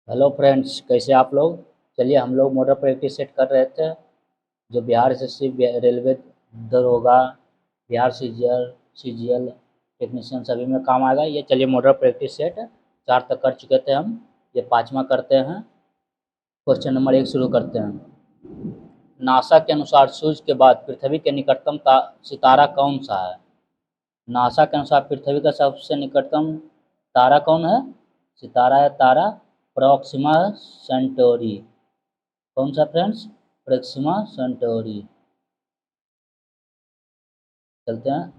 Hello friends, कैसे आप लोग। चलिए, हम लोग मोटर प्रैक्टिस सेट कर रहे थे जो बिहार एसएससी, रेलवे दरोगा, बिहार सीजीएल टेक्नीशियन सभी में काम आएगा। ये चलिए मोटर प्रैक्टिस सेट 4 तक कर चुके थे हम। ये 5वां करते हैं। क्वेश्चन नंबर 1 शुरू करते हैं। नासा के अनुसार सूर्य के बाद पृथ्वी के निकटतम सितारा कौन सा है। नासा के अनुसार पृथ्वी का सबसे निकटतम तारा कौन है। सितारा है तारा प्रोक्सिमा सेंटोरी। कौन सा फ्रेंड्स? Proxima Centauri. चलते हैं।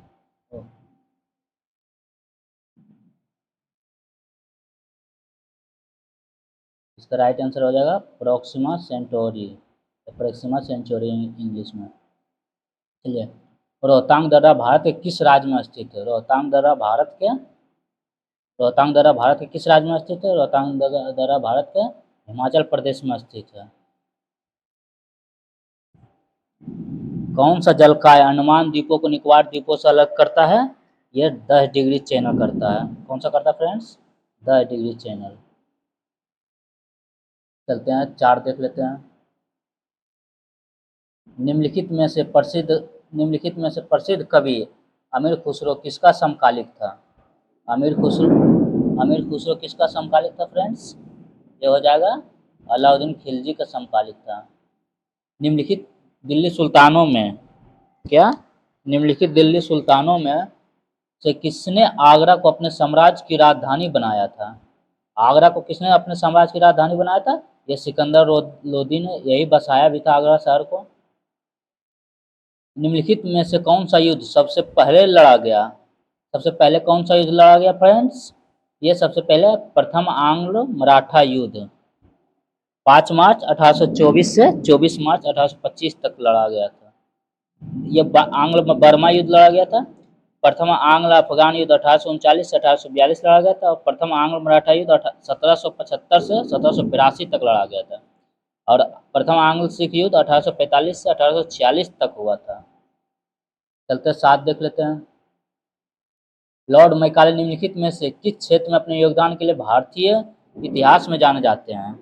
इसका राइट आंसर हो जाएगा Proxima Centauri. Proxima Centauri English में। चलिए, रोहतांग दर्रा भारत के किस राज्य में स्थित है। रोहतांग दर्रा भारत के किस राज्य में स्थित है। रोहतांग दर्रा भारत के हिमाचल प्रदेश में स्थित है। कौन सा जलकाय अंडमान द्वीपों को निकोबार द्वीपों से अलग करता है। यह 10 डिग्री चैनल करता है। कौन सा करता है फ्रेंड्स? 10 degree channel. चलते हैं, 4 देख लेते हैं। निम्नलिखित में से प्रसिद्ध कवि अमीर खुसरो किसका समकालिक था। अमीर खुसरो अमीर खुसरो किसका समकालिक था फ्रेंड्स? ये हो जाएगा अलाउद्दीन खिलजी का समकालिक था। निम्नलिखित दिल्ली सुल्तानों में क्या निम्नलिखित दिल्ली सुल्तानों में से किसने आगरा को अपने साम्राज्य की राजधानी बनाया था। आगरा को किसने अपने साम्राज्य की राजधानी बनाया था। ये सिकंदर लोदी ने यही बसाया भी था आगरा शहर को। निम्नलिखित में से कौन सा युद्ध सबसे पहले लड़ा गया। सबसे पहले कौन सा युद्ध लड़ा गया फ्रेंड्स? ये सबसे पहले प्रथम आंग्ल मराठा युद्ध 5 मार्च 1824 से 24 मार्च 1825 तक लड़ा गया था। ये आंग्ल बर्मा युद्ध लड़ा गया था। प्रथम आंग्ल अफगान युद्ध 1839 से 1842 लड़ा गया था और प्रथम आंग्ल मराठा युद्ध 1775 से 1782 तक लड़ा गया था। और प्रथम आंग्ल सिख युद्ध 1845 से 1846 तक हुआ था। चलते 7 देख लेते हैं। लॉर्ड मैकाले निम्नलिखित में से किस क्षेत्र में अपने योगदान के लिए भारतीय इतिहास में जाने जाते हैं।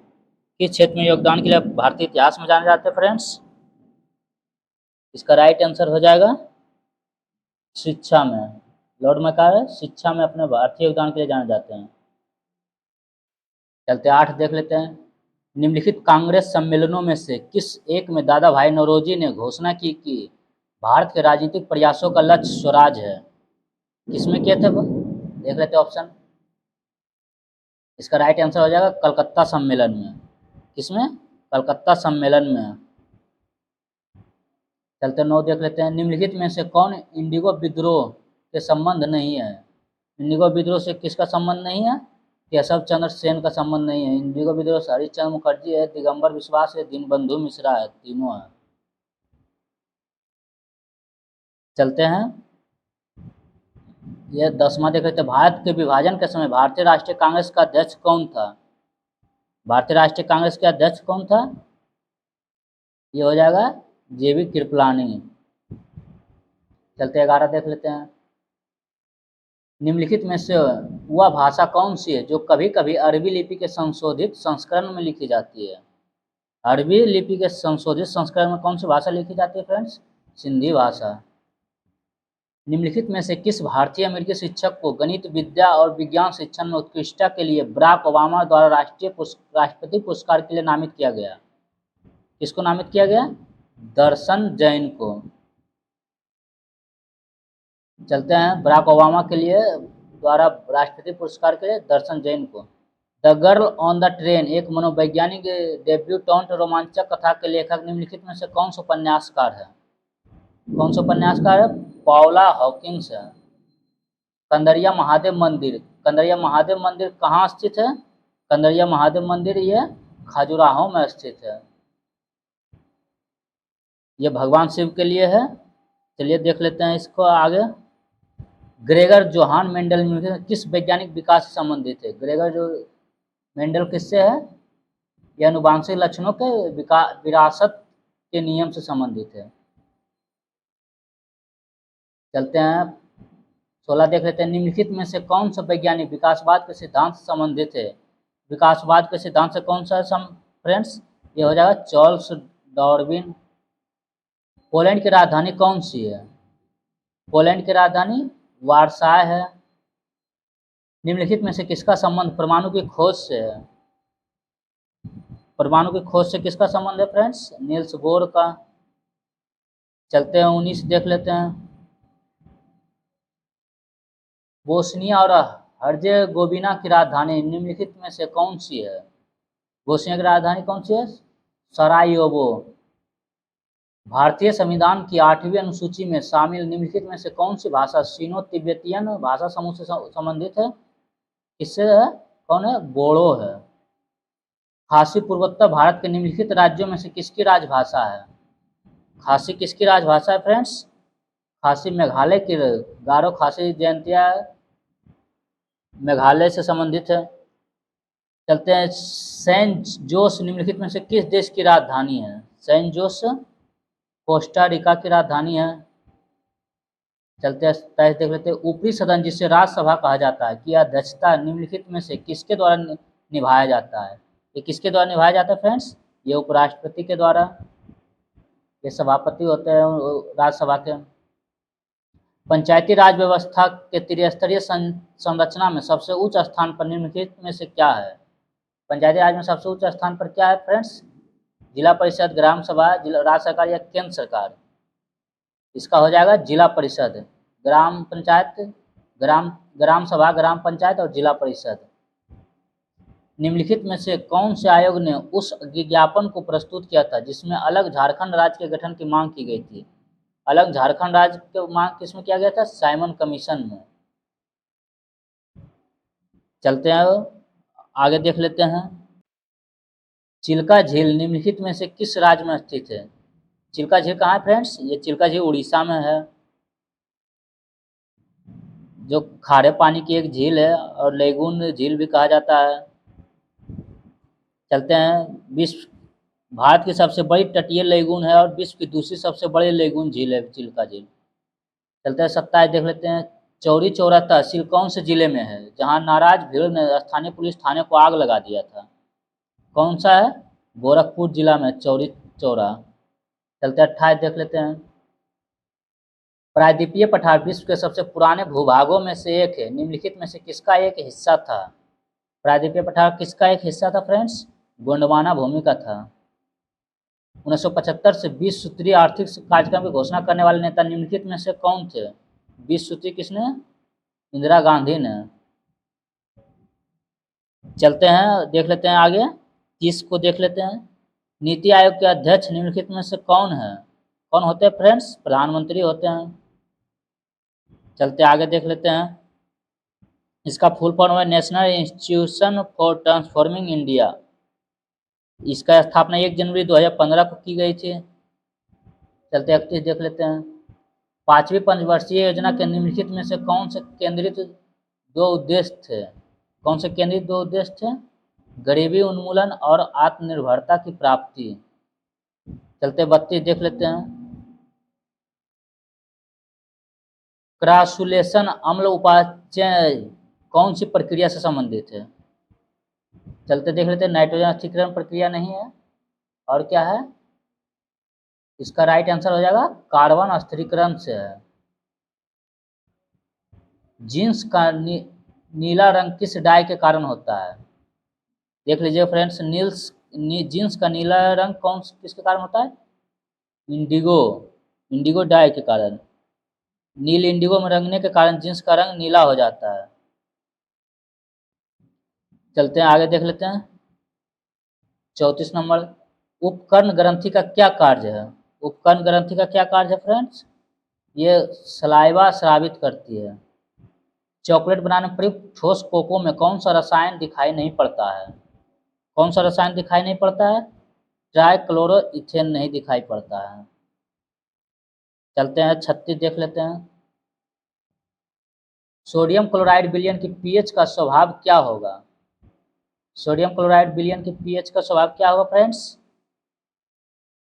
किस क्षेत्र में योगदान के लिए भारतीय इतिहास में जाने जाते हैं फ्रेंड्स? इसका राइट आंसर हो जाएगा शिक्षा में। लॉर्ड मैकाले शिक्षा में अपने भारतीय योगदान के लिए जाने जाते हैं। चलते 8 देख लेते हैं। निम्नलिखित कांग्रेस सम्मेलनों में से किस एक में दादा भाई नौरोजी ने घोषणा की कि भारत के राजनीतिक प्रयासों का लक्ष्य स्वराज है। किसमें किए थे वो? देख लेते ऑप्शन। इसका राइट आंसर हो जाएगा कलकत्ता सम्मेलन में। किसमें? कलकत्ता सम्मेलन में। चलते 9 देख लेते हैं। निम्नलिखित में से कौन इंडिगो विद्रोह के संबंध नहीं है। इंडिगो विद्रोह से किसका संबंध नहीं है? केशव चंद्र सेन का संबंध नहीं है। इंडिगो विद्रोह से हरिश्चंद्र मुखर्जी है, दिगंबर विश्वास है, दीनबंधु मिश्रा है, तीनों है। चलते हैं, यह 10वां देख लेते हैं। भारत के विभाजन के समय भारतीय राष्ट्रीय कांग्रेस का अध्यक्ष कौन था। भारतीय राष्ट्रीय कांग्रेस के अध्यक्ष कौन था? ये हो जाएगा जेबी कृपलानी। चलते 11 देख लेते हैं। निम्नलिखित में से वह भाषा कौन सी है जो कभी कभी अरबी लिपि के संशोधित संस्करण में लिखी जाती है। अरबी लिपि के संशोधित संस्करण में कौन सी भाषा लिखी जाती है फ्रेंड्स? सिंधी भाषा। निम्नलिखित में से किस भारतीय अमेरिकी शिक्षक को गणित विद्या और विज्ञान शिक्षण में उत्कृष्टता के लिए बराक ओबामा द्वारा राष्ट्रपति पुरस्कार के लिए नामित किया गया। किसको नामित किया गया? दर्शन जैन को। चलते हैं, बराक ओबामा के लिए द्वारा राष्ट्रपति पुरस्कार के लिए दर्शन जैन को। The girl on the train एक मनोवैज्ञानिक डेब्यूटेंट रोमांचक कथा के लेखक निम्नलिखित में से कौन सा उपन्यासकार है। कौन सा उपन्यासकार है? पॉला हॉकिंस है। कंदरिया महादेव मंदिर। कंदरिया महादेव मंदिर कहाँ स्थित है? कंदरिया महादेव मंदिर ये खजुराहो में स्थित है। ये भगवान शिव के लिए है। चलिए देख लेते हैं इसको आगे। ग्रेगर जोहान मेंडल किस वैज्ञानिक विकास से संबंधित है। ग्रेगर जो मेंडल किससे है? यह अनुवांशिक लक्षणों के विरासत के नियम से संबंधित है। चलते हैं, 16 देख लेते हैं। निम्नलिखित में से कौन सा वैज्ञानिक विकासवाद के सिद्धांत से संबंधित है। विकासवाद के सिद्धांत से कौन सा है फ्रेंड्स? ये हो जाएगा चार्ल्स डार्विन। पोलैंड की राजधानी कौन सी है? पोलैंड की राजधानी वारसा है। निम्नलिखित में से किसका संबंध परमाणु की खोज से है? परमाणु की खोज से किसका संबंध है फ्रेंड्स? नील्स बोर का। चलते हैं 19 देख लेते हैं। बोस्निया और हर्जेगोविना की राजधानी निम्नलिखित में से कौन सी है? बोस्निया की राजधानी कौन सी है? सरायेवो। भारतीय संविधान की 8वीं अनुसूची में शामिल निम्नलिखित में से कौन सी भाषा सीनो तिब्बतियन भाषा समूह से संबंधित है? किससे है? कौन है? बोडो है। खासी पूर्वोत्तर भारत के निम्नलिखित राज्यों में से किसकी राजभाषा है? खासी किसकी राजभाषा है फ्रेंड्स? खासी मेघालय की। गारो खासी जयंतिया मेघालय से संबंधित है। चलते हैं सैन जोस निम्नलिखित में से किस देश की राजधानी है? सैन जोस कोस्टा रिका की राजधानी है। चलते हैं 27 देख लेते हैं। ऊपरी सदन जिसे राज्यसभा कहा जाता है की अध्यक्षता निम्नलिखित में से किसके द्वारा निभाया जाता है? ये किसके द्वारा निभाया जाता है फ्रेंड्स? ये उपराष्ट्रपति के द्वारा। ये सभापति होते हैं राज्यसभा के। पंचायती राज व्यवस्था के त्रिस्तरीय संरचना में सबसे उच्च स्थान पर निम्नलिखित में से क्या है? पंचायती राज में सबसे उच्च स्थान पर क्या है फ्रेंड्स? जिला परिषद, ग्राम सभा, जिला राज्य सरकार या केंद्र सरकार? इसका हो जाएगा जिला परिषद, ग्राम पंचायत, ग्राम सभा, ग्राम पंचायत और जिला परिषद। निम्नलिखित में से कौन से आयोग ने उस विज्ञापन को प्रस्तुत किया था जिसमें अलग झारखंड राज्य के गठन की मांग की गई थी? अलग झारखंड राज्य की मांग किसमें किया गया था? साइमन कमीशन में। चलते हैं आगे देख लेते हैं। चिल्का झील निम्नलिखित में से किस राज्य में स्थित है? चिल्का झील कहाँ है फ्रेंड्स? ये चिल्का झील उड़ीसा में है, जो खारे पानी की एक झील है और लेगून झील भी कहा जाता है। चलते हैं विश्व भारत की सबसे बड़ी तटीय लेगून है और विश्व की दूसरी सबसे बड़ी लेगून झील है चिल्का झील। चलते हैं 27 देख लेते हैं। चौरी चौरा तहसील कौन से जिले में है जहां नाराज भीड़ ने स्थानीय पुलिस थाने को आग लगा दिया था? कौन सा है? गोरखपुर जिला में चौरी चौरा। चलते 28 देख लेते हैं। प्रायद्वीपीय पठार विश्व के सबसे पुराने भूभागों में से एक है, निम्नलिखित में से किसका एक हिस्सा था? प्रायद्वीपीय पठार किसका एक हिस्सा था फ्रेंड्स? गोंडवाना भूमि का था। 1975 से 20 सूत्रीय आर्थिक कार्यक्रम की घोषणा करने वाले नेता निम्नलिखित में से कौन थे? 20 सूत्री किसने? इंदिरा गांधी ने। चलते हैं देख लेते हैं आगे 30 को देख लेते हैं। नीति आयोग के अध्यक्ष निम्नलिखित में से कौन है? कौन होते हैं फ्रेंड्स? प्रधानमंत्री होते हैं। चलते आगे देख लेते हैं। इसका फुल फॉर्म है national institution for transforming India. इसका स्थापना 1 जनवरी 2015 को की गई थी। चलते 31 देख लेते हैं। 5वीं पंचवर्षीय योजना के निम्नलिखित में से कौन से केंद्रित दो उद्देश्य थे? कौन से केंद्रित दो उद्देश्य थे? गरीबी उन्मूलन और आत्मनिर्भरता की प्राप्ति। चलते 32 देख लेते हैं। क्रासुलेशन अम्ल उपापचय कौन सी प्रक्रिया से संबंधित है? चलते देख लेते हैं। नाइट्रोजन अस्थिरीकरण प्रक्रिया नहीं है और क्या है? इसका राइट आंसर हो जाएगा कार्बन अस्थिरीकरण से है। जींस का नीला रंग किस डाई के कारण होता है? देख लीजिए फ्रेंड्स, जींस का नीला रंग किसके कारण होता है? इंडिगो डाई के कारण। नील इंडिगो में रंगने के कारण जींस का रंग नीला हो जाता है। चलते हैं आगे देख लेते हैं। 34 नंबर। उपकर्ण ग्रंथि का क्या कार्य है? उपकर्ण ग्रंथि का क्या कार्य है फ्रेंड्स? ये सलाइवा स्रावित करती है। चॉकलेट बनाने में प्रयुक्त ठोस कोको में कौन सा रसायन दिखाई नहीं पड़ता है? कौन सा रसायन दिखाई नहीं पड़ता है? ट्राइक्लोरो इथेन नहीं दिखाई पड़ता है। चलते हैं 36 देख लेते हैं। सोडियम क्लोराइड विलयन की पीएच का स्वभाव क्या होगा? सोडियम क्लोराइड विलयन की पीएच का स्वभाव क्या होगा फ्रेंड्स?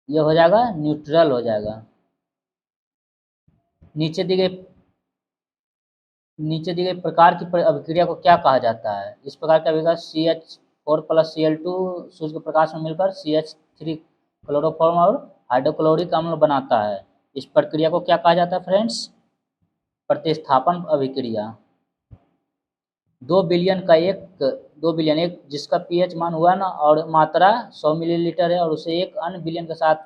ये हो जाएगा न्यूट्रल हो जाएगा। नीचे दी गई प्रकार की अभिक्रिया को क्या कहा जाता है? इस प्रकार की अभिक्रिया CH 4+Cl2 सूर्य के प्रकाश में मिलकर CH3 क्लोरोफॉर्म और हाइड्रोक्लोरिक अम्ल बनाता है। इस प्रक्रिया को क्या कहा जाता है फ्रेंड्स? प्रतिस्थापन अभिक्रिया। 2 बिलियन एक जिसका पीएच मान हुआ ना और मात्रा 100 मिलीलीटर है, और उसे एक अन्य बिलियन के साथ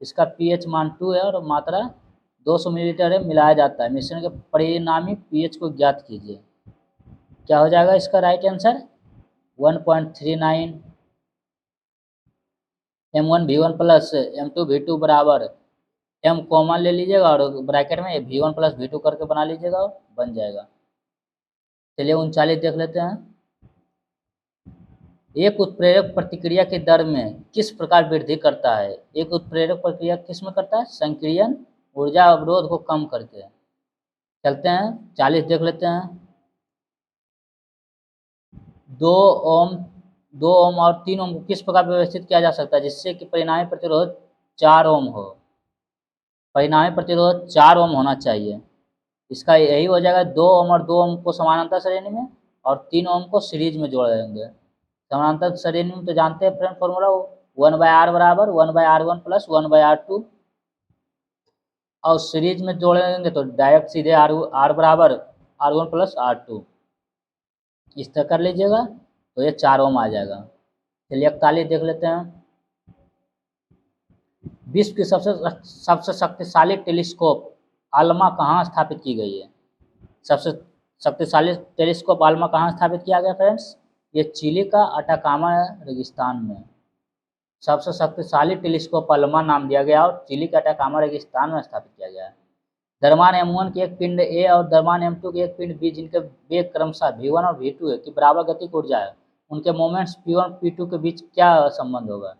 इसका पीएच मान 2 है और मात्रा 200 मिलीलीटर है, मिलाया जाता है। मिश्रण के परिणामी पीएच को ज्ञात कीजिए। क्या हो जाएगा इसका right answer? 1.39 M1V1 plus M2V2 बराबर M कॉमन ले लीजिएगा और ब्रैकेट में V1 प्लस V2 करके बना लीजिएगा, बन जाएगा। चलिए 39 देख लेते हैं। एक उत्प्रेरक प्रतिक्रिया की दर में किस प्रकार वृद्धि करता है? एक उत्प्रेरक प्रतिक्रिया किस में करता है? संक्रियन ऊर्जा अवरोध को कम करके। चलते हैं 40 देख लेते हैं। 2 ओम और 3 ओम को किस प्रकार व्यवस्थित किया जा सकता है जिससे कि परिणामी प्रतिरोध 4 ओम हो? परिणामी प्रतिरोध 4 ओम होना चाहिए। इसका यही हो जाएगा 2 ओम और 2 ओम को समानांतर श्रेणी में और 3 ओम को सीरीज में जोड़ देंगे। समानांतर श्रेणी में तो जानते हैं फ्रेंड फॉर्मूला 1/R बराबर 1/R1 प्लस 1/R2, और सीरीज में जोड़ेंगे तो डायरेक्ट सीधे R बराबर R1 प्लस R2 इस तरह कर लीजिएगा तो ये 4 ओम आ जाएगा। चलिए 41 देख लेते हैं। विश्व की सबसे शक्तिशाली टेलीस्कोप आल्मा कहाँ स्थापित की गई है? सबसे शक्तिशाली टेलीस्कोप आल्मा कहाँ स्थापित किया गया फ्रेंड्स? ये चिली का अटाकामा रेगिस्तान में सबसे शक्तिशाली टेलीस्कोप आल्मा नाम दिया गया और चिली के अटाकामा रेगिस्तान में स्थापित किया गया है। द्रव्यमान M1 की एक पिंड A और द्रव्यमान M2 की एक पिंड B जिनके वेग क्रमशः V1 और V2 है की बराबर गतिक ऊर्जा है, उनके मोमेंट्स P1 P2 के बीच क्या संबंध होगा?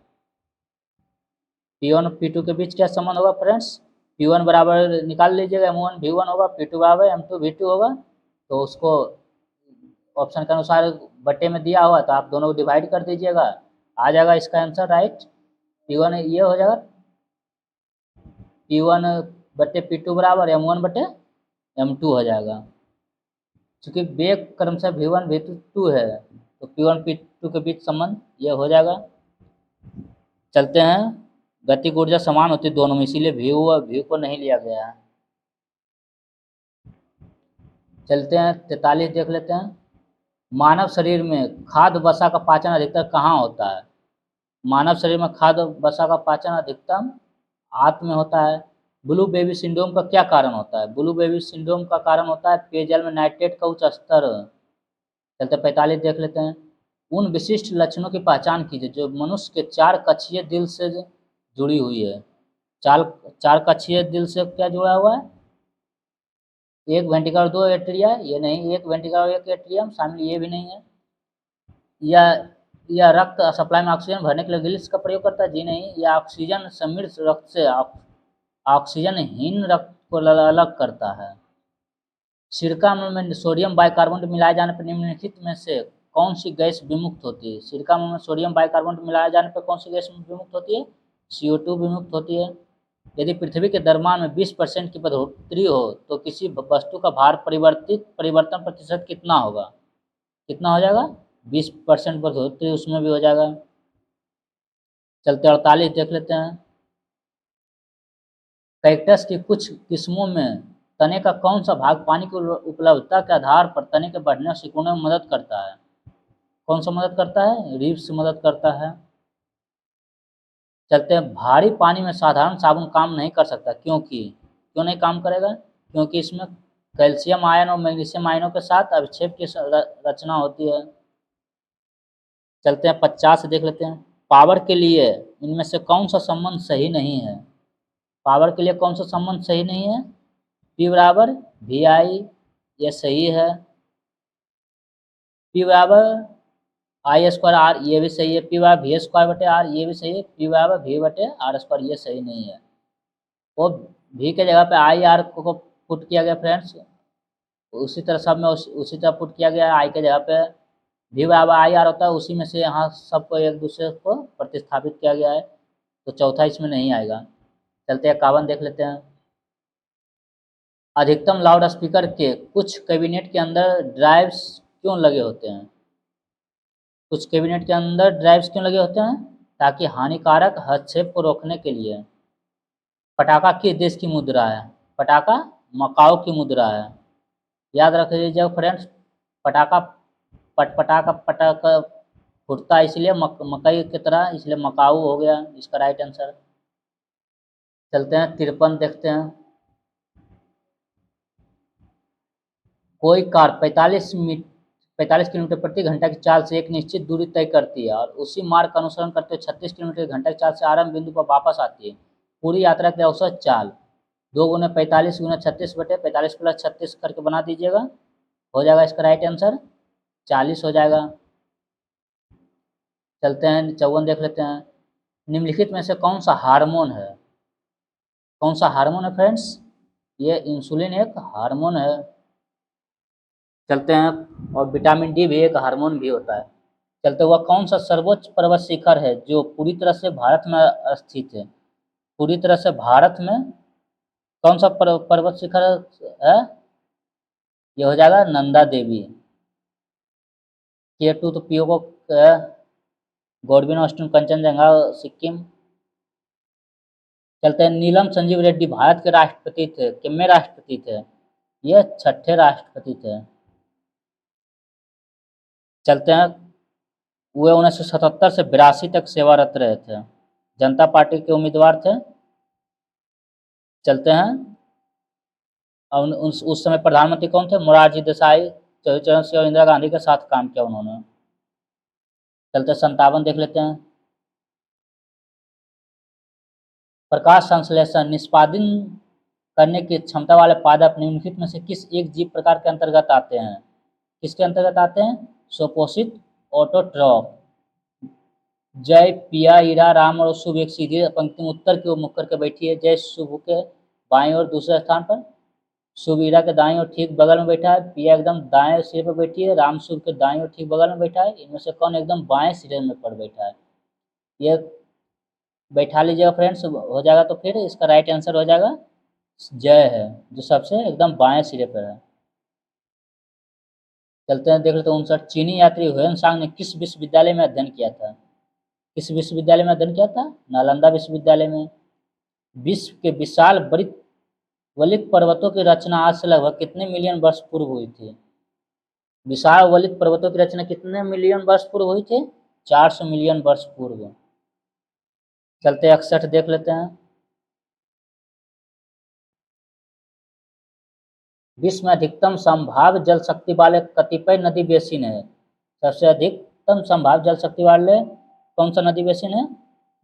P1 और P2 के बीच क्या संबंध होगा फ्रेंड्स? P1 बराबर निकाल लीजिएगा M1 V1 होगा, P2 बराबर M2 V2 होगा, तो उसको ऑप्शन के अनुसार बट्टे में दिया हुआ तो आप दोनों को डिवाइड कर दीजिएगा, आ जाएगा इसका आंसर राइट। P1 ये हो जाएगा P1 बट्टे P2 बराबर M1 बट्टे M2 हो जाएगा। चूँकि वेग क्रमशः V1 V2 है तो P1 P2 के बीच संबंध ये हो जाएगा। चलते हैं, गतिक ऊर्जा समान होती है दोनों में, इसीलिए V को नहीं लिया गया है। चलते हैं 43 देख लेते हैं। मानव शरीर में खाद्य वसा का पाचन अधिकतर कहाँ होता है? मानव शरीर में खाद्य वसा का पाचन अधिकतम आंत में होता है। ब्लू बेबी सिंड्रोम का क्या कारण होता है? ब्लू बेबी सिंड्रोम का कारण होता है पेयजल में नाइट्रेट का उच्च स्तर। चलते 45 देख लेते हैं। उन विशिष्ट लक्षणों की पहचान कीजिए जो मनुष्य के 4 कक्षीय दिल से जुड़ी हुई है। 4 कक्षीय दिल से क्या जुड़ा हुआ है? एक वेंट्रिकल और 2 एट्रिया, ये नहीं, एक वेंट्रिकल और 1 एट्रियम शामिल, ये भी नहीं है। या रक्त सप्लाई में ऑक्सीजन भरने के लिए गिल्स का प्रयोग करता है? जी नहीं। या ऑक्सीजन समृद्ध रक्त से ऑक्सीजनहीन रक्त को अलग करता है। सिरका में सोडियम बाइकार्बोनेट मिलाए जाने पर निम्नलिखित में से कौन सी गैस विमुक्त होती है? सिरका में सोडियम बाइकार्बोनेट मिलाए जाने पर कौन सी गैस विमुक्त होती है? CO2 विमुक्त होती है। यदि पृथ्वी के द्रव्यमान में 20% की बढ़ोतरी हो तो किसी वस्तु का भार परिवर्तन प्रतिशत कितना होगा? कितना हो जाएगा? 20% बढ़ोतरी उसमें भी हो जाएगा। चलते 48 देख लेते हैं। कैक्टस की कुछ किस्मों में तने का कौन सा भाग पानी की उपलब्धता के आधार पर तने के बढ़ने और सिकुड़ने में मदद करता है? कौन सा मदद करता है? रीफ्स मदद करता है। चलते हैं, भारी पानी में साधारण साबुन काम नहीं कर सकता, क्यों नहीं काम करेगा? क्योंकि इसमें कैल्शियम आयन और मैग्नीशियम आयनों के साथ अभिक्षेप की रचना होती है। चलते हैं 50 देख लेते हैं। पावर के लिए इनमें से कौन सा संबंध सही नहीं है? पावर के लिए कौन सा संबंध सही नहीं है? P बराबर VI, ये सही है। P बराबर I² R, ये भी सही है। P बराबर V² R, ये भी सही है। P बराबर V/R², ये सही नहीं है। वो V के जगह पे IR को पुट किया गया फ्रेंड्स, उसी तरह सब में उसी तरह पुट किया गया। I के जगह पे V बराबर IR होता है, उसी में से यहाँ सबको एक दूसरे को प्रतिस्थापित किया गया है, तो चौथा इसमें नहीं आएगा। चलते हैं 51 देख लेते हैं। अधिकतम लाउड स्पीकर के कुछ कैबिनेट के अंदर ड्राइव्स क्यों लगे होते हैं? कुछ कैबिनेट के अंदर ड्राइव्स क्यों लगे होते हैं? ताकि हानिकारक हस्तक्षेप को रोकने के लिए। पटाखा किस देश की मुद्रा है? पटाखा मकाओ की मुद्रा है। याद रख लीजिएगा फ्रेंड्स, पटाखा पटपटाखा पटाखा फूटता है इसलिए मकई की तरह, इसलिए मकाऊ हो गया इसका राइट आंसर। चलते हैं 53 देखते हैं। कोई कार 45 किलोमीटर प्रति घंटा की चाल से एक निश्चित दूरी तय करती है और उसी मार्ग का अनुसरण करते हुए 36 किलोमीटर घंटा की चाल से आरंभ बिंदु पर वापस आती है। पूरी यात्रा की औसत चाल 2 × 45 × 36 बटे 45 + 36 करके बना दीजिएगा, हो जाएगा इसका राइट आंसर 40 हो जाएगा। चलते हैं 54 देख लेते हैं। निम्नलिखित में से कौन सा हार्मोन है? कौन सा हार्मोन है फ्रेंड्स? ये इंसुलिन एक हार्मोन है। चलते हैं, और विटामिन डी भी एक हार्मोन भी होता है। चलते हुआ कौन सा सर्वोच्च पर्वत शिखर है जो पूरी तरह से भारत में स्थित है? पूरी तरह से भारत में कौन सा पर्वत शिखर है? ये हो जाएगा नंदा देवी। K2 तो पियोको गॉडविन ऑस्टिन कंचनजंगा सिक्किम। चलते हैं, नीलम संजीव रेड्डी भारत के राष्ट्रपति थे, कितने राष्ट्रपति थे? ये 6ठे राष्ट्रपति थे। चलते हैं, वे 1977 से 82 तक सेवारत रहे थे, जनता पार्टी के उम्मीदवार थे। चलते हैं, और उस समय प्रधानमंत्री कौन थे? मोरारजी देसाई। चरण सिंह और इंदिरा गांधी के साथ काम किया उन्होंने। चलते 57 देख लेते हैं। प्रकाश संश्लेषण निष्पादन करने की क्षमता वाले पादप निम्नलिखित में से किस एक जीव प्रकार के अंतर्गत आते हैं? किसके अंतर्गत आते हैं? स्वपोषित ऑटोट्रॉफ। जय, पिया, ईरा, राम और शुभ एक सीधी पंक्ति में उत्तर की ओर मुख करके बैठी है। जय शुभ के बाईं ओर दूसरे स्थान पर, शुभ ईरा के दाईं ओर ठीक बगल में बैठा है, पिया एकदम दाएं सिरे पर बैठी है, राम शुभ के दाईं ओर ठीक बगल में बैठा है। इनमें से कौन एकदम बाएं सिरे में पर बैठा है? ये बैठा लीजिएगा फ्रेंड्स, हो जाएगा। तो फिर इसका राइट आंसर हो जाएगा जय है, जो सबसे एकदम बाएं सिरे पर है। चलते हैं, देख लेते हैं 59। चीनी यात्री हुएनसांग ने किस विश्वविद्यालय में अध्ययन किया था? किस विश्वविद्यालय में अध्ययन किया था? नालंदा विश्वविद्यालय में। विश्व के विशाल वलित पर्वतों की रचना आज से लगभग कितने मिलियन वर्ष पूर्व हुई थी? विशाल वलित पर्वतों की रचना कितने मिलियन वर्ष पूर्व हुई थी? 400 मिलियन वर्ष पूर्व। चलते 61 देख लेते हैं। विश्व में अधिकतम संभाव्य जल शक्ति वाले कतिपय नदी बेसिन है। सबसे अधिकतम संभाव्य जल शक्ति वाले कौन सा नदी बेसिन है?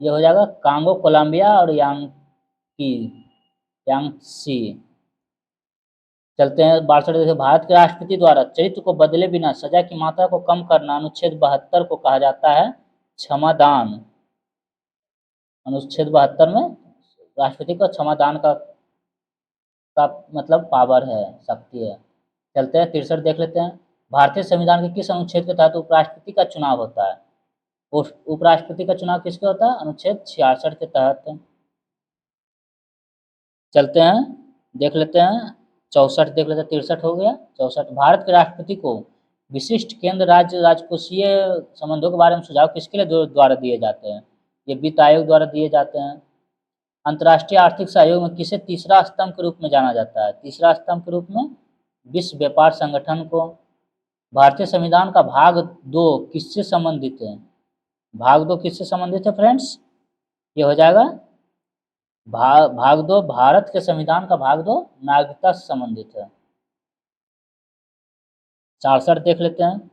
ये हो जाएगा कांगो, कोलंबिया और यांगसी। चलते हैं 62। भारत के राष्ट्रपति द्वारा चरित्र को बदले बिना सजा की मात्रा को कम करना अनुच्छेद 72 को कहा जाता है क्षमादान। अनुच्छेद 72 में राष्ट्रपति को क्षमादान का मतलब पावर है, शक्ति है। चलते हैं 63 देख लेते हैं। भारतीय संविधान के किस अनुच्छेद के तहत उपराष्ट्रपति का चुनाव होता है? उपराष्ट्रपति का चुनाव किसके होता है? अनुच्छेद 66 के तहत। चलते हैं, देख लेते हैं 64 देख लेते हैं। 63 हो गया, 64। भारत के राष्ट्रपति को विशिष्ट केंद्र राज्य राजकोषीय संबंधों के बारे में सुझाव किसके लिए द्वारा दिए जाते हैं? ये वित्त आयोग द्वारा दिए जाते हैं। अंतर्राष्ट्रीय आर्थिक सहयोग में किसे तीसरा स्तंभ के रूप में जाना जाता है? तीसरा स्तंभ के रूप में विश्व व्यापार संगठन को। भारतीय संविधान का भाग 2 किससे संबंधित है? भाग 2 किससे संबंधित है फ्रेंड्स? ये हो जाएगा भाग 2 भारत के संविधान का भाग 2 नागरिकता से संबंधित है। 64 देख लेते हैं।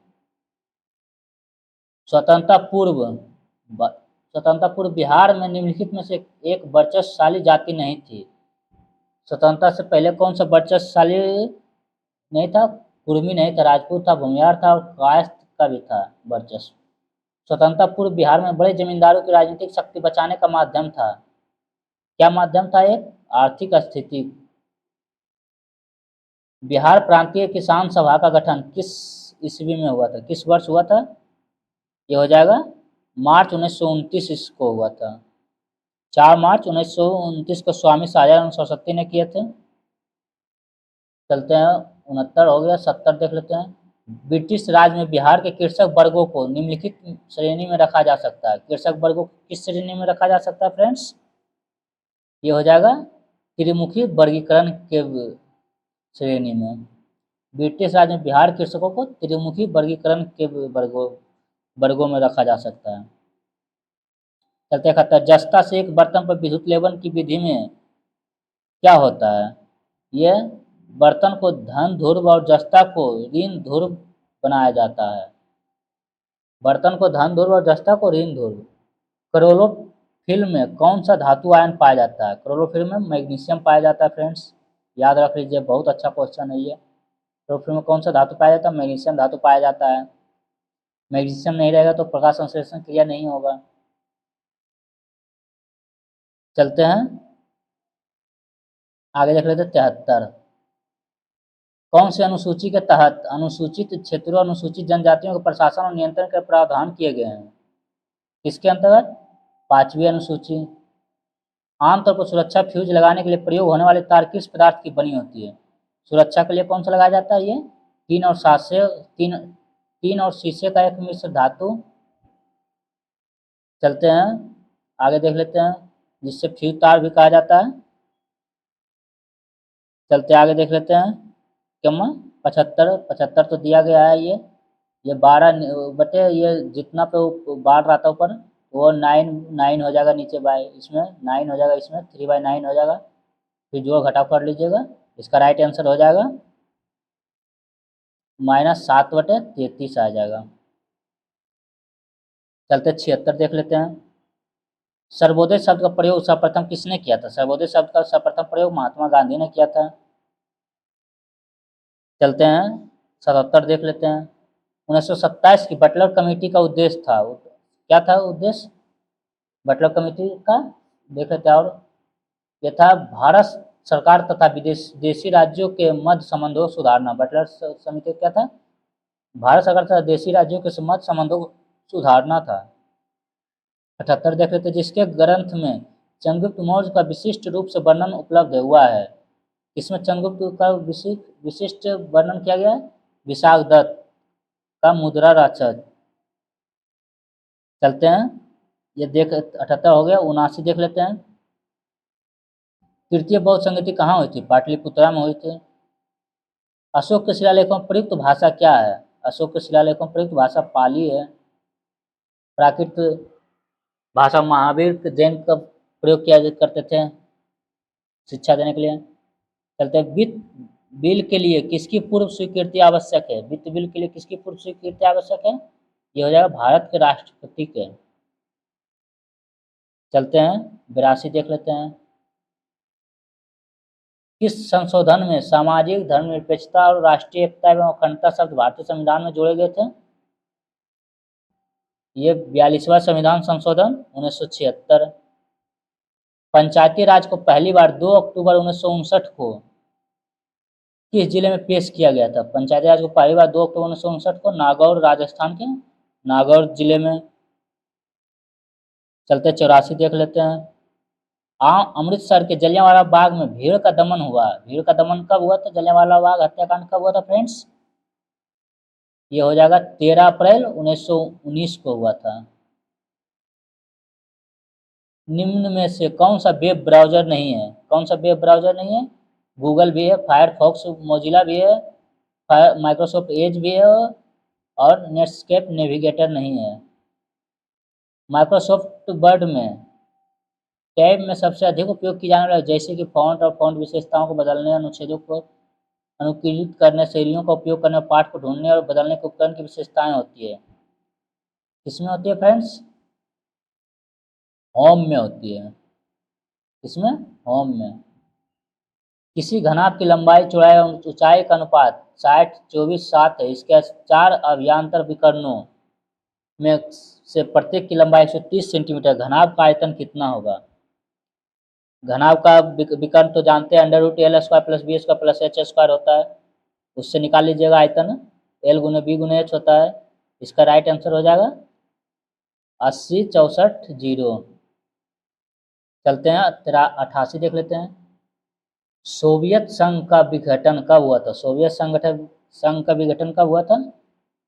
स्वतंत्रता पूर्व बिहार में निम्नलिखित में से एक वर्चस्वशाली जाति नहीं थी। स्वतंत्रता से पहले कौन सा वर्चस्वशाली नहीं था? कुर्मी नहीं था, राजपूत था, भूमिहार था और कायस्थ का भी था वर्चस्व। स्वतंत्रता पूर्व बिहार में बड़े जमींदारों की राजनीतिक शक्ति बचाने का माध्यम था। क्या माध्यम था? एक आर्थिक स्थिति। बिहार प्रांतीय किसान सभा का गठन किस ईस्वी में हुआ था? किस वर्ष हुआ था? ये हो जाएगा मार्च 1929 इसको हुआ था। 4 मार्च 1929 को स्वामी साजानंद सरस्वती ने किए थे। चलते हैं 69 हो गया। 70 देख लेते हैं। ब्रिटिश राज में बिहार के कृषक वर्गों को निम्नलिखित श्रेणी में रखा जा सकता है। कृषक वर्गों को किस श्रेणी में रखा जा सकता है फ्रेंड्स? ये हो जाएगा त्रिमुखी वर्गीकरण के श्रेणी में। ब्रिटिश राज में बिहार कृषकों को त्रिमुखी वर्गीकरण के वर्गों में रखा जा सकता है। चलते कहता है जस्ता से एक बर्तन पर विद्युत लेपन की विधि में क्या होता है? यह बर्तन को धन ध्रुव और जस्ता को ऋण ध्रुव बनाया जाता है। बर्तन को धन ध्रुव और जस्ता को ऋण ध्रुव। क्लोरोफिल में कौन सा धातु आयन पाया जाता है? क्लोरोफिल में मैग्नीशियम पाया जाता है फ्रेंड्स, याद रख लीजिए, बहुत अच्छा क्वेश्चन है ये। क्लोरोफिल में कौन सा धातु पाया जाता है? मैग्नीशियम धातु पाया जाता है। मैग्नीशियम नहीं रहेगा तो प्रकाश संश्लेषण क्रिया नहीं होगा। चलते हैं आगे, देख लेते 73। कौन सी अनुसूची के तहत अनुसूचित क्षेत्रों अनुसूचित जनजातियों के प्रशासन और नियंत्रण के प्रावधान किए गए हैं? किसके अंतर्गत? 5वीं अनुसूची। आमतौर पर सुरक्षा फ्यूज लगाने के लिए प्रयोग होने वाली तार किस पदार्थ की बनी होती है? सुरक्षा के लिए कौन सा लगाया जाता है? ये तीन और शीशे का एक मिश्र धातु। चलते हैं आगे, देख लेते हैं जिससे फ्यूज तार भी कहा जाता है। चलते आगे देख लेते हैं क्यों 75 तो दिया गया है। ये 12 बटे ये जितना पे बार रहा था ऊपर वो 9 हो जाएगा, नीचे बाय इसमें 9 हो जाएगा, इसमें 3/9 हो जाएगा। फिर जोड़ घटाव कर लीजिएगा, इसका राइट आंसर हो जाएगा -7/33 आ जाएगा। चलते 76 देख लेते हैं। सर्वोदय शब्द का प्रयोग सर्वप्रथम किसने किया था? सर्वोदय शब्द का सर्वप्रथम प्रयोग महात्मा गांधी ने किया था। चलते हैं 77 देख लेते हैं। 1927 की बटलर कमेटी का उद्देश्य था, क्या था उद्देश्य बटलर कमेटी का? देख लेते हैं। और यह था भारत सरकार तथा विदेशी राज्यों के मध्य संबंधों को सुधारना। बटलर समिति क्या था? भारत सरकार तथा देशी राज्यों के मध्य संबंधों को सुधारना था। 78 देख लेते हैं। जिसके ग्रंथ में चंद्रगुप्त मौर्य का विशिष्ट रूप से वर्णन उपलब्ध हुआ है? इसमें चंद्रगुप्त का विशिष्ट वर्णन किया गया है? विशाख दत्त का मुद्रा राक्षस। चलते हैं ये देख 78 हो गया। 79 देख लेते हैं। तृतीय बौद्ध संगति कहाँ हुई थी? पाटलिपुत्रा में हुई थी। अशोक के शिलालेखों में प्रयुक्त भाषा क्या है? अशोक के शिलालेखों में प्रयुक्त भाषा पाली है। प्राकृत भाषा महावीर जैन का प्रयोग किया करते थे शिक्षा देने के लिए। चलते हैं वित्त बिल के लिए किसकी पूर्व स्वीकृति आवश्यक है? वित्त बिल के लिए किसकी पूर्व स्वीकृति आवश्यक है? ये हो जाएगा भारत के राष्ट्रपति के। चलते हैं 82 देख लेते हैं। किस संशोधन में सामाजिक धर्मनिरपेक्षता और राष्ट्रीय एकता एवं अखंडता शब्द भारतीय संविधान में जोड़े गए थे? ये 42वां संविधान संशोधन 1976। पंचायती राज को पहली बार 2 अक्टूबर 1959 को किस जिले में पेश किया गया था? पंचायती राज को पहली बार 2 अक्टूबर 1959 को नागौर, राजस्थान के नागौर जिले में। चलते 84 देख लेते हैं। अमृतसर के जलियांवाला बाग में भीड़ का दमन हुआ। भीड़ का दमन कब हुआ था? जलियांवाला बाग हत्याकांड कब हुआ था फ्रेंड्स? ये हो जाएगा 13 अप्रैल 1919 को हुआ था। निम्न में से कौन सा वेब ब्राउजर नहीं है? कौन सा वेब ब्राउजर नहीं है? गूगल भी है, फायरफॉक्स, मोजिला भी है, माइक्रोसॉफ्ट एज भी है और नेटस्केप नेविगेटर नहीं है। माइक्रोसॉफ्ट वर्ड में टैब में सबसे अधिक उपयोग की जाने वाली जैसे कि फॉन्ट और फॉन्ट विशेषताओं को बदलने, अनुच्छेदों को अनुकूलित करने, शैलियों का उपयोग करने, पाठ को ढूंढने और बदलने के उपकरण की विशेषताएं होती है। किसमें होती है फ्रेंड्स? होम में होती है। इसमें होम में। किसी घनाभ की लंबाई, चौड़ाई और ऊंचाई का अनुपात 60, 24, 7 है। इसके 4 अभियांतर विकर्णों में से प्रत्येक की लंबाई 130 सेंटीमीटर। घनाभ का आयतन कितना होगा? घनाभ का विकर्ण तो जानते हैं √L² + B² + H² होता है, उससे निकाल लीजिएगा आयतन। L × B × H होता है। इसका राइट आंसर हो जाएगा 80, 64, 0। चलते हैं 88 देख लेते हैं। सोवियत संघ का विघटन कब हुआ था? सोवियत संघ का विघटन कब हुआ था?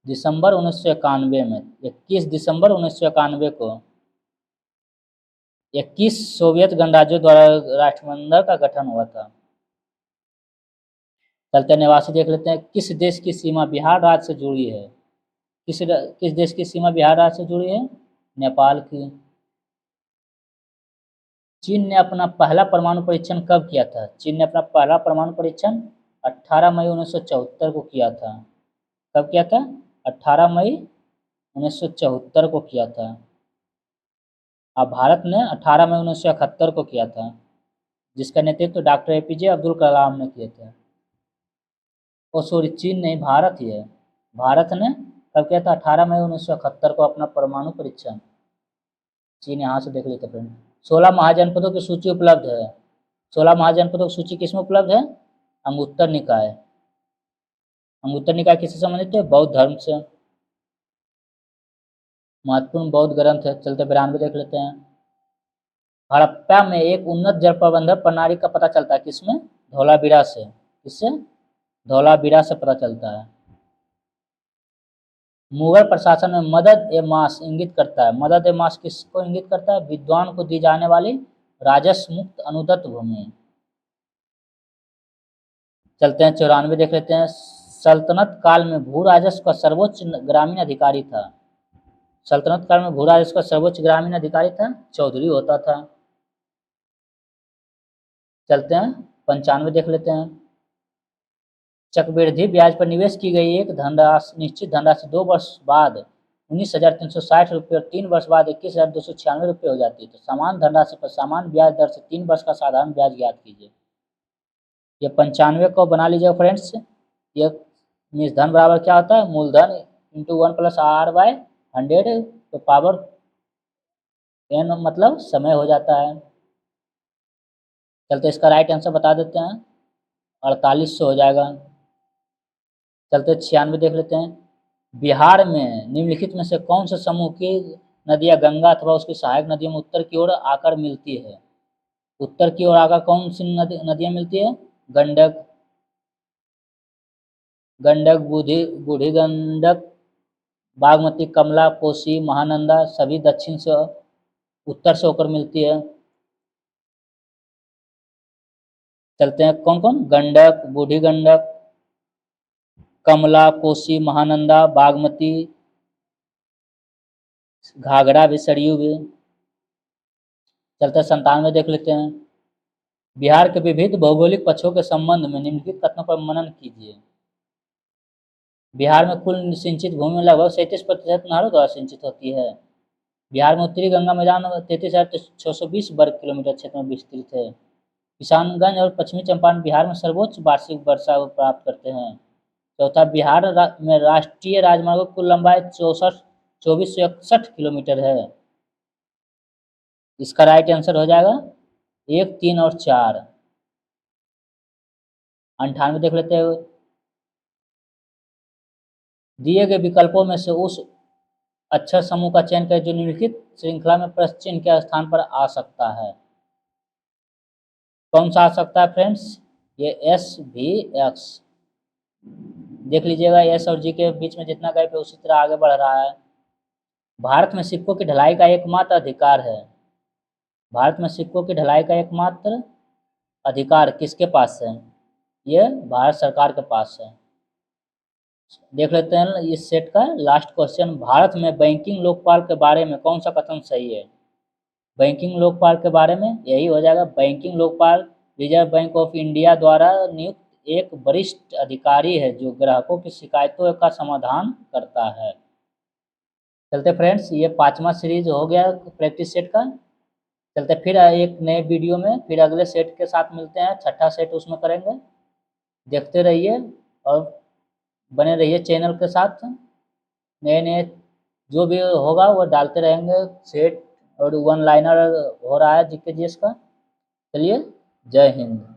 दिसंबर 1991 में। 21 दिसंबर 1991 को 21 सोवियत गणराज्यों द्वारा राष्ट्रमंडल का गठन हुआ था। चलते निवासी देख लेते हैं। किस देश की सीमा बिहार राज्य से जुड़ी है? किस देश की सीमा बिहार राज्य से जुड़ी है? नेपाल की। चीन ने अपना पहला परमाणु परीक्षण कब किया था? चीन ने अपना पहला परमाणु परीक्षण 18 मई 1974 को किया था। कब किया था? 18 मई 1974 को किया था। और भारत ने 18 मई 1971 को किया था, जिसका नेतृत्व डॉक्टर एपीजे अब्दुल कलाम ने किए थे। ओ सॉरी, चीन नहीं, भारत ही है। भारत ने कब किया था? 18 मई 1971 को अपना परमाणु परीक्षण। चीन यहाँ से देख लेते फ्रेंड। 16 महाजनपदों की सूची उपलब्ध है। 16 महाजनपदों की सूची किसमें उपलब्ध है? अंगुत्तर निकाय। अंगुत्तर निकाय किससे संबंधित है? बौद्ध धर्म से। महत्वपूर्ण बौद्ध ग्रंथ है। चलते 92 देख लेते हैं। हड़प्पा में एक उन्नत जल प्रबंधन प्रणाली का पता चलता है किसमें? धौलावीरा से। किससे? धौलावीरा से पता चलता है। मुगल प्रशासन में मदद ए मास इंगित करता है। मदद ए मास किसको इंगित करता है? विद्वान को दी जाने वाली राजस्व मुक्त अनुदत्त भूमि। चलते हैं 94 देख लेते हैं। सल्तनत काल में भू राजस्व का सर्वोच्च ग्रामीण अधिकारी था। सल्तनत काल में भू राजस्व का सर्वोच्च ग्रामीण अधिकारी था, चौधरी होता था। चलते हैं 95 देख लेते हैं। चक्रवृद्धि ब्याज पर निवेश की गई एक धनराशि, निश्चित धनराशि 2 वर्ष बाद 19,360 रुपये और 3 वर्ष बाद 21,296 रुपये हो जाती है। तो समान धनराशि पर समान ब्याज दर से 3 वर्ष का साधारण ब्याज ज्ञात कीजिए। ये 95 को बना लीजिएगा फ्रेंड्स। ये मीन्स धन बराबर क्या होता है? मूलधन इंटू 1 + r/100 तो पावर n मतलब समय हो जाता है। चलते इसका राइट आंसर बता देते हैं, 4800 हो जाएगा। चलते 96 देख लेते हैं। बिहार में निम्नलिखित में से कौन से समूह की नदियां गंगा अथवा उसकी सहायक नदियों में उत्तर की ओर आकर मिलती है? उत्तर की ओर आकर कौन सी नदियां मिलती है? गंडक, बूढ़ी गंडक, बागमती, कमला, कोसी, महानंदा सभी दक्षिण से उत्तर से होकर मिलती है। चलते हैं कौन कौन? गंडक, बूढ़ी गंडक, कमला, कोसी, महानंदा, बागमती, घाघरा भी, सरयू भी। चलते 97 देख लेते हैं। बिहार के विविध भौगोलिक पक्षों के संबंध में निम्नलिखित कथनों पर मनन कीजिए। बिहार में कुल सिंचित भूमि में लगभग 37% नहरों द्वारा सिंचित होती है। बिहार में उत्तरी गंगा मैदान 33,620 वर्ग किलोमीटर क्षेत्र में विस्तृत है। किशनगंज और पश्चिमी चंपारण बिहार में सर्वोच्च वार्षिक वर्षा प्राप्त करते हैं। चौथा, बिहार में राष्ट्रीय राजमार्गों की कुल लंबाई 2461 किलोमीटर है। इसका राइट आंसर हो जाएगा 1, 3 और 4। 98 देख लेते हैं। दिए गए विकल्पों में से उस अक्षर समूह का चयन करें जो निम्नलिखित श्रृंखला में प्रश्न चिन्ह के स्थान पर आ सकता है। कौन सा आ सकता है फ्रेंड्स? ये SVX। देख लीजिएगा, S और G के बीच में जितना गैप है उसी तरह आगे बढ़ रहा है। भारत में सिक्कों की ढलाई का एकमात्र अधिकार है। भारत में सिक्कों की ढलाई का एकमात्र अधिकार किसके पास है? ये भारत सरकार के पास है। देख लेते हैं इस सेट का लास्ट क्वेश्चन। भारत में बैंकिंग लोकपाल के बारे में कौन सा कथन सही है? बैंकिंग लोकपाल के बारे में यही हो जाएगा। Banking Lokpal reserve bank of India द्वारा नियुक्त एक वरिष्ठ अधिकारी है जो ग्राहकों की शिकायतों का समाधान करता है। चलते फ्रेंड्स, ये 5वां सीरीज हो गया प्रैक्टिस सेट का। चलते फिर एक नए वीडियो में फिर अगले सेट के साथ मिलते हैं। 6ठा सेट उसमें करेंगे। देखते रहिए और बने रहिए चैनल के साथ। नए नए जो भी होगा वो डालते रहेंगे। सेट और 1 लाइनर हो रहा है GK GS का। चलिए, जय हिंद।